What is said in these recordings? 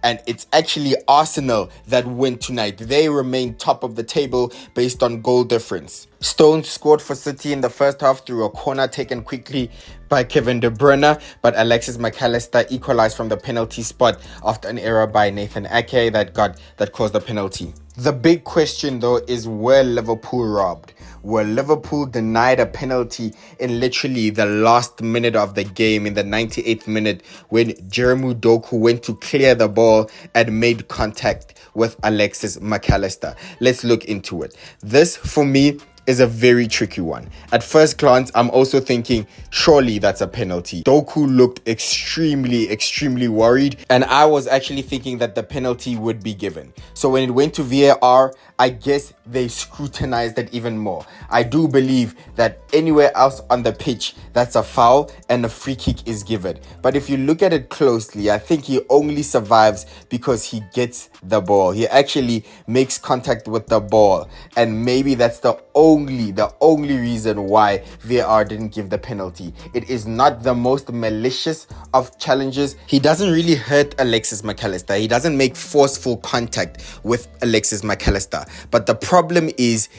And it's actually Arsenal that win tonight. They remain top of the table based on goal difference. Stones scored for City in the first half through a corner taken quickly by Kevin De Bruyne, but Alexis McAllister equalized from the penalty spot after an error by Nathan Ake that caused the penalty. The big question though is, were Liverpool robbed? Were Liverpool denied a penalty in literally the last minute of the game, in the 98th minute, when Jeremy Doku went to clear the ball and made contact with Alexis McAllister? Let's look into it. This, for me, is a very tricky one. At first glance, I'm also thinking, surely that's a penalty. Doku looked extremely worried, and I was actually thinking that the penalty would be given. So when it went to VAR, I guess they scrutinized it even more. I do believe that anywhere else on the pitch, that's a foul and a free kick is given. But if you look at it closely, I think he only survives because he gets the ball. He actually makes contact with the ball, and maybe that's the only reason why VAR didn't give the penalty. It is not the most malicious of challenges. He doesn't really hurt Alexis McAllister. He doesn't make forceful contact with Alexis McAllister. But the problem is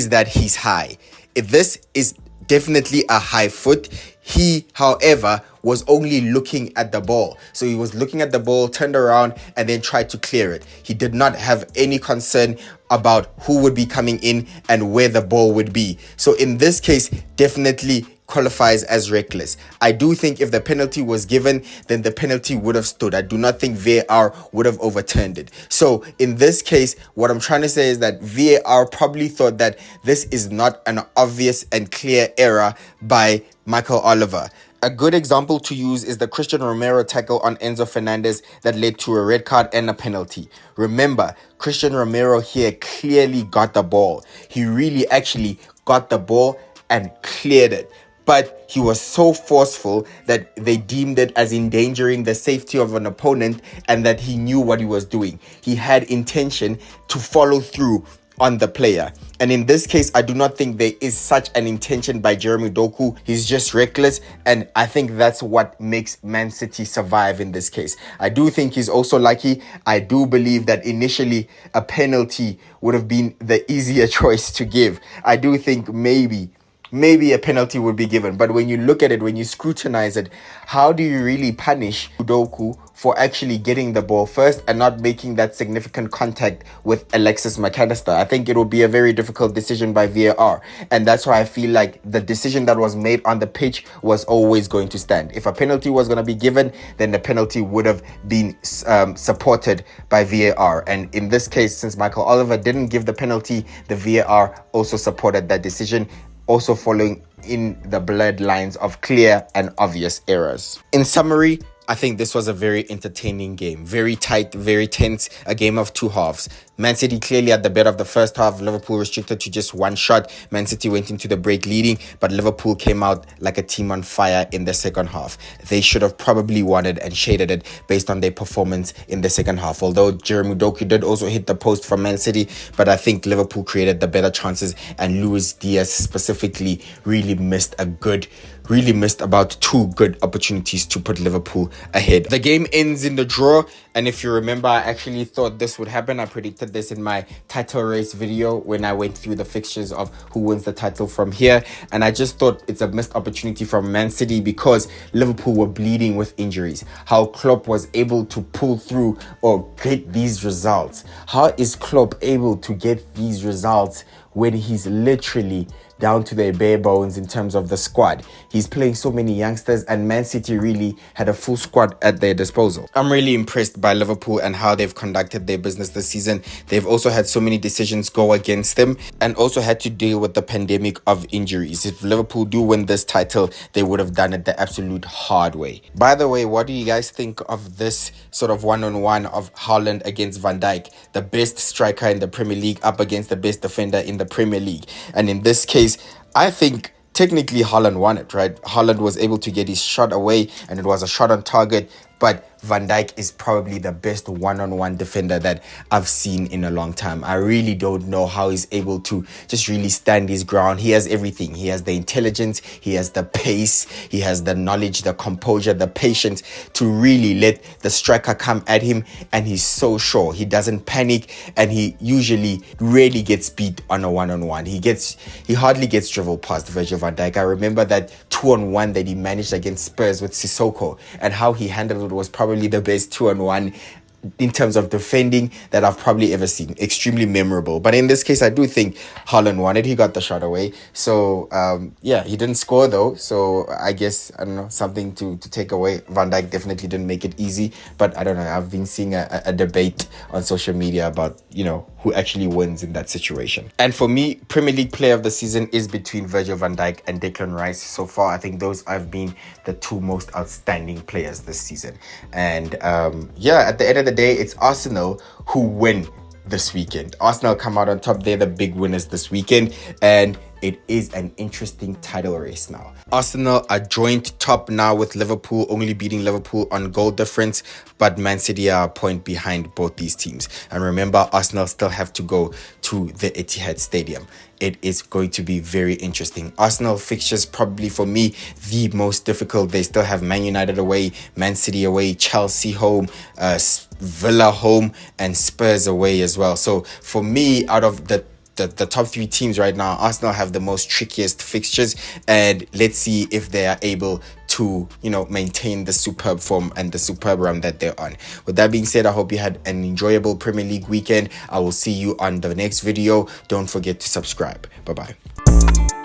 that he's high. If this is definitely a high foot. He, however, was only looking at the ball. So he was looking at the ball, turned around, and then tried to clear it. He did not have any concern about who would be coming in and where the ball would be. So in this case, definitely qualifies as reckless. I do think if the penalty was given, then the penalty would have stood. I do not think VAR would have overturned it. So in this case, what I'm trying to say is that VAR probably thought that this is not an obvious and clear error by Michael Oliver. A good example to use is the Christian Romero tackle on Enzo Fernandez that led to a red card and a penalty. Remember, Christian Romero here clearly got the ball. He really actually got the ball and cleared it. But he was so forceful that they deemed it as endangering the safety of an opponent, and that he knew what he was doing. He had intention to follow through on the player. And in this case, I do not think there is such an intention by Jeremy Doku. He's just reckless, and I think that's what makes Man City survive in this case. I do think he's also lucky. I do believe that initially a penalty would have been the easier choice to give. I do think maybe a penalty would be given. But when you look at it, when you scrutinize it, how do you really punish Doku for actually getting the ball first and not making that significant contact with Alexis McAllister? I think it will be a very difficult decision by VAR. And that's why I feel like the decision that was made on the pitch was always going to stand. If a penalty was going to be given, then the penalty would have been supported by VAR. And in this case, since Michael Oliver didn't give the penalty, the VAR also supported that decision, also following in the bloodlines of clear and obvious errors. In summary, I think this was a very entertaining game. Very tight, very tense, a game of two halves. Man City clearly at the better of the first half. Liverpool restricted to just one shot. Man City went into the break leading, but Liverpool came out like a team on fire in the second half. They should have probably won it and shaded it based on their performance in the second half. Although Jeremy Doku did also hit the post from Man City, but I think Liverpool created the better chances, and Luis Diaz specifically really missed about two good opportunities to put Liverpool ahead. The game ends in the draw, and if you remember, I actually thought this would happen. I predicted this in my title race video when I went through the fixtures of who wins the title from here, and I just thought it's a missed opportunity from Man City because Liverpool were bleeding with injuries. How Klopp was able to pull through or get these results. How is Klopp able to get these results when he's literally down to their bare bones in terms of the squad? He's playing so many youngsters, and Man City really had a full squad at their disposal. I'm really impressed by Liverpool and how they've conducted their business this season. They've also had so many decisions go against them and also had to deal with the pandemic of injuries. If Liverpool do win this title, they would have done it the absolute hard way. By the way, what do you guys think of this sort of one-on-one of Haaland against Van Dijk, the best striker in the Premier League up against the best defender in the Premier League? And in this case, I think technically Haaland won it, right? Haaland was able to get his shot away, and it was a shot on target, but Van Dijk is probably the best one-on-one defender that I've seen in a long time. I really don't know how he's able to just really stand his ground. He has everything. He has the intelligence, he has the pace, he has the knowledge, the composure, the patience to really let the striker come at him, and he's so sure. He doesn't panic, and he usually rarely gets beat on a one-on-one. He hardly gets dribbled past Virgil van Dijk. I remember that 2-on-1 that he managed against Spurs with Sissoko, and how he handled it was probably the best 2-on-1 in terms of defending that I've probably ever seen. Extremely memorable. But in this case, I do think Haaland won it. He got the shot away. So, yeah, he didn't score though. So I guess, I don't know, something to take away. Van Dijk definitely didn't make it easy. But I don't know, I've been seeing a debate on social media about, who actually wins in that situation. And for me, Premier League player of the season is between Virgil van Dijk and Declan Rice. So far, I think those have been the two most outstanding players this season. And at the end of the day, it's Arsenal who win this weekend. Arsenal come out on top. They're the big winners this weekend, and it is an interesting title race now. Arsenal are joint top now with Liverpool, only beating Liverpool on goal difference, but Man City are a point behind both these teams. And remember, Arsenal still have to go to the Etihad Stadium. It is going to be very interesting. Arsenal fixtures probably for me the most difficult. They still have Man United away, Man City away, Chelsea home, Villa home, and Spurs away as well. So for me, out of the top three teams right now, Arsenal have the most trickiest fixtures, and let's see if they are able to maintain the superb form and the superb run that they're on. With that being said, I hope you had an enjoyable Premier League weekend. I will see you on the next video. Don't forget to subscribe. Bye bye.